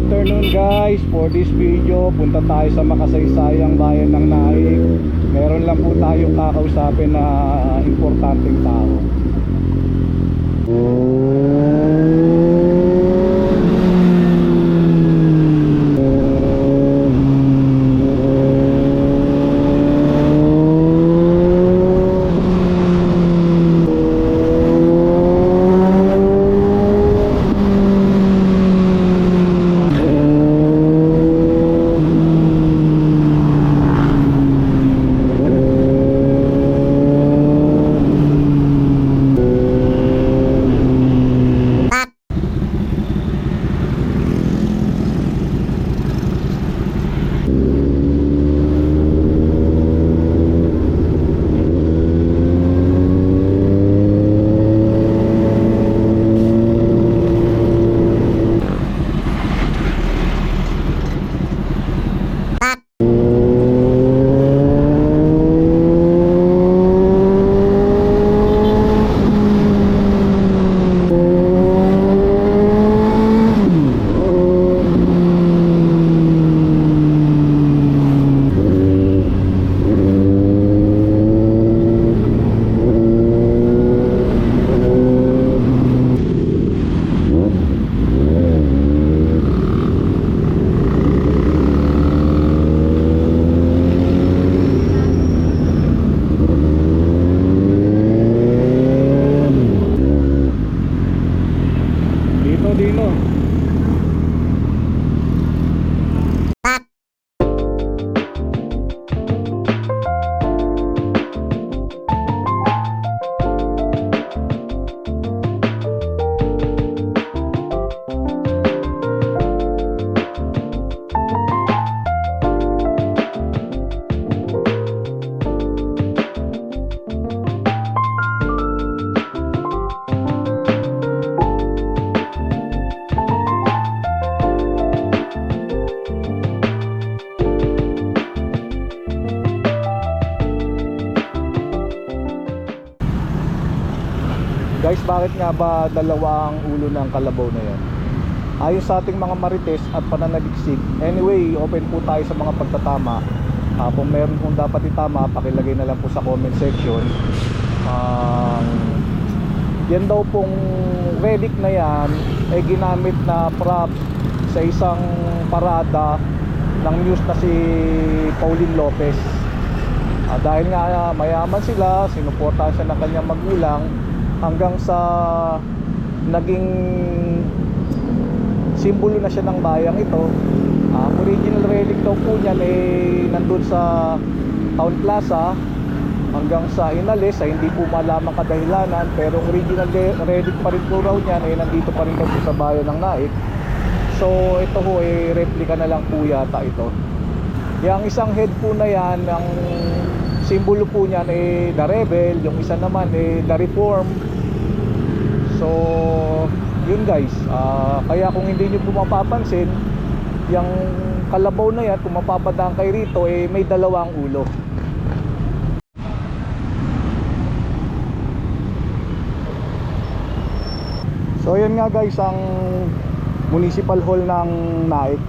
afternoon guys. For this video, punta tayo sa makasaysayang bayan ng Naik. Meron lang po tayong kakausapin na importanteng tao. Dino. Guys, bakit nga ba dalawa ang ulo ng kalabaw na yan? Ayon sa ating mga marites at pananaliksik, anyway, open po tayo sa mga pagtatama. Kung meron pong dapat itama, pakilagay na lang po sa comment section. Yan daw pong relic na yan ay ginamit na prop sa isang parada ng news na si Pauline Lopez. Dahil nga mayaman sila, sinuportahan siya ng kanyang magulang, hanggang sa naging simbolo na siya ng bayang ito. Original relic daw po niyan nandun sa Town Plaza hanggang sa inalis ay hindi po malamang kadahilanan, pero original relic pa rin po raw niyan nandito pa rin po sa bayan ng Naik. So ito ho replica na lang po yata ito. Yung isang head po na yan, ang simbolo po niyan The Rebel, yung isa naman The Reform. So yun guys, kaya kung hindi nyo po mapapansin, yung kalabaw na yan, kung mapapadaan kayo rito may dalawang ulo. So yun nga guys, ang Municipal Hall ng Naik.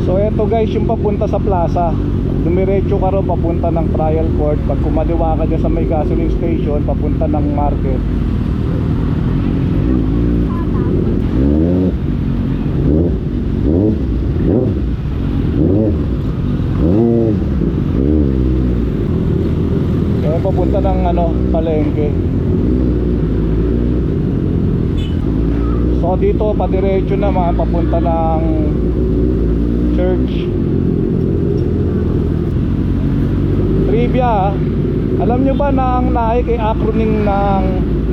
So eto guys, yung papunta sa plaza. Dumiretso ka rin papunta ng trial court. Pag kumaliwa ka dyan sa may gasoline station, papunta ng market. So papunta ng palengke. So dito padiretso naman papunta ng church. Trivia, alam nyo ba na ang Naik ay acronym ng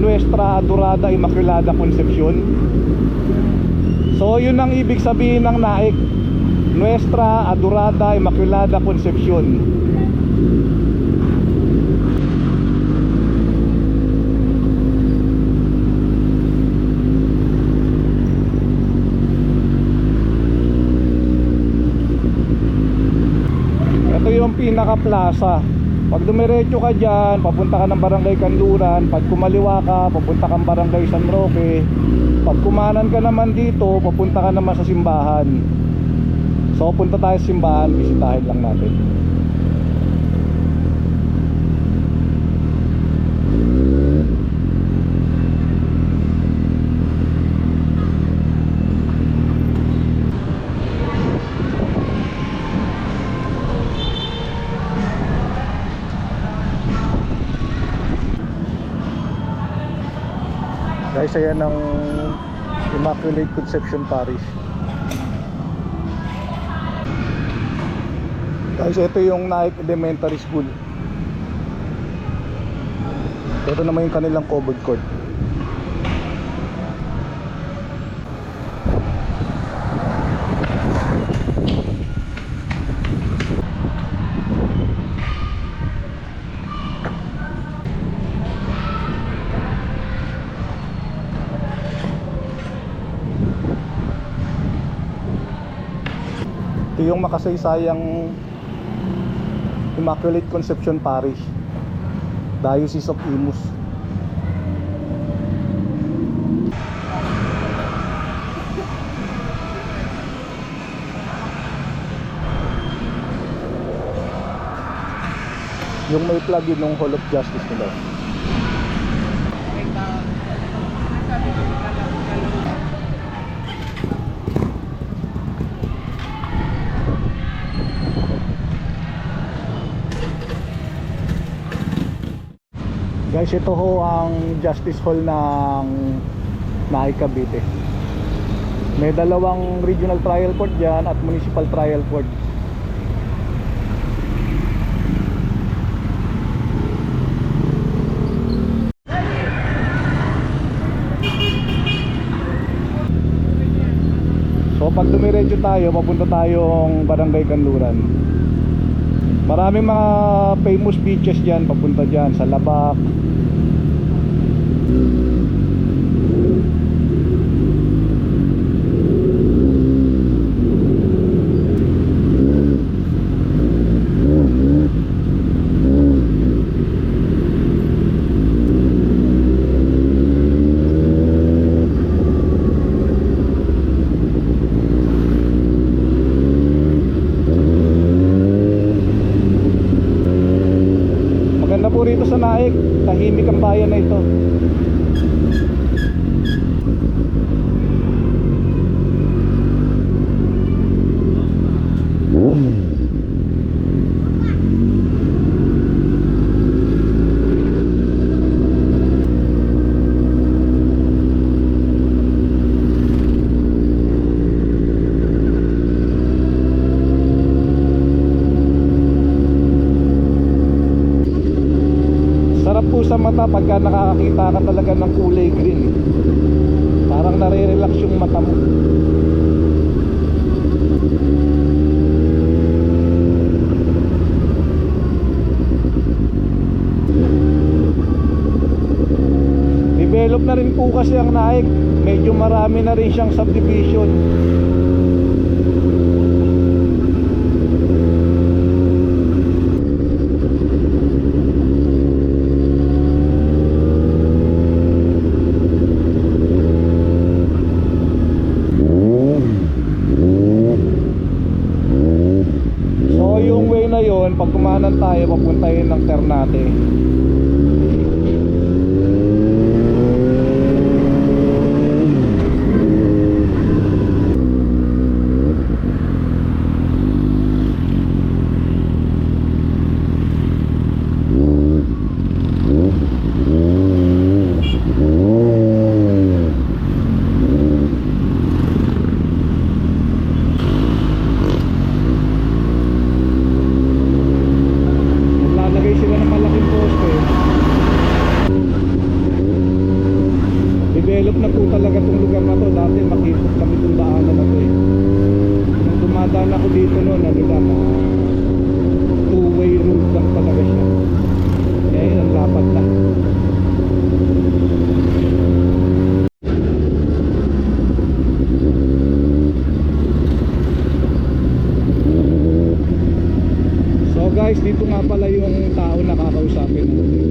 Nuestra Adorada Immaculada Concepcion? So yun ang ibig sabihin ng Naik, Nuestra Adorada Immaculada Concepcion. Ito yung pinaka plaza. Pag dumiretso ka dyan, papunta ka ng Barangay Kanluran. Pag kumaliwa ka, papunta kang Barangay San Roque. Pag kumanan ka naman dito, papunta ka naman sa simbahan. So punta tayo sa simbahan, bisitahin lang natin. Guys, ayan ang Immaculate Conception Parish. Guys, ito yung Naik Elementary School. Ito naman yung kanilang covered court. Ito yung makasaysayang Immaculate Conception Parish, Diocese of Imus. Yung may plug-in ng Hall of Justice nila. Guys, ito ho ang Justice Hall ng Naik Cavite. May dalawang regional trial court dyan at municipal trial court. So pag dumiretso tayo, papunta tayong Barangay Kanluran. Maraming mga famous beaches dyan, papunta dyan sa Labak. Maganda po rito sa Naik, tahimik ang bayan na ito. Sarap po sa mata pagka nakakakita ka talaga ng kulay green. Parang nare-relax yung mata mo. Develop na rin po kasi ang Naik. Medyo marami na rin siyang subdivision. So yung way na yon, pag kumanan tayo, papuntahin ng Ternate. Naglalagay sila ng malaking poste. Develop na po talaga itong lugar na to. Dati makikot kami itong daanan na to eh. Nung dumadaan ako dito noon, ano lang, two-way road lang talaga siya. Ngayon, ang lapad na. So guys, dito nga pala yung tao na kakausapin natin.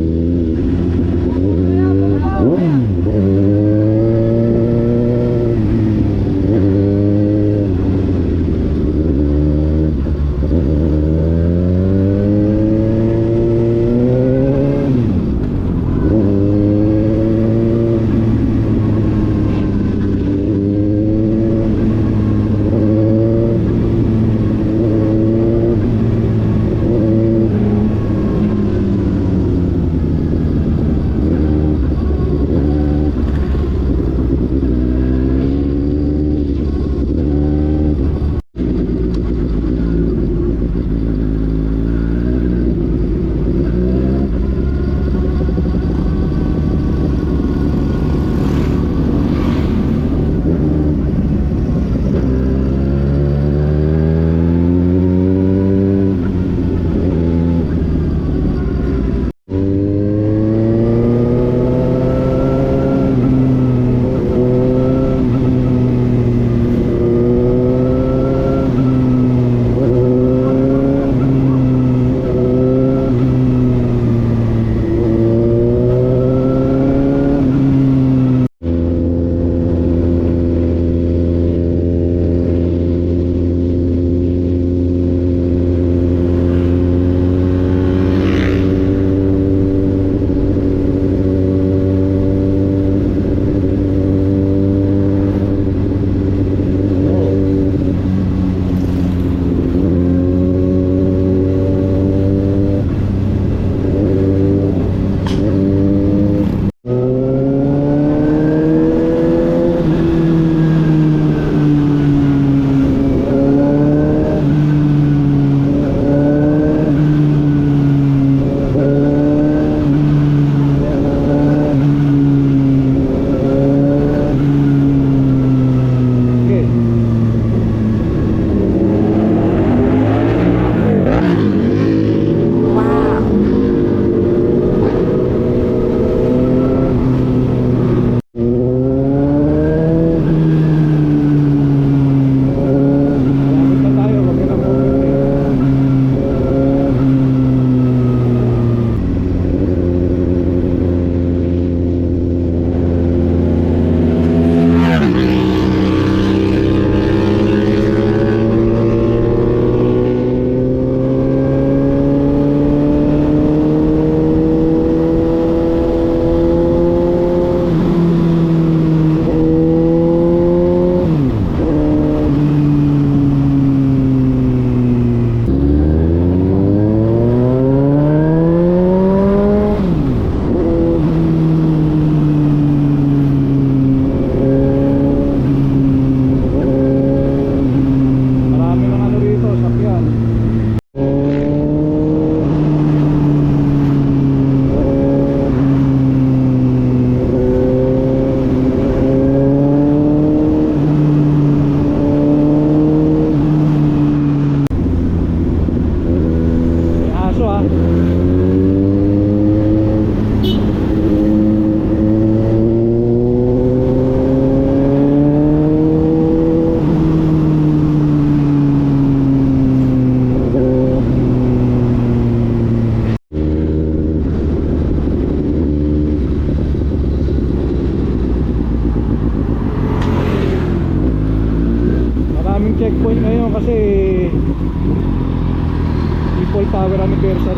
Apple Power Anniversary.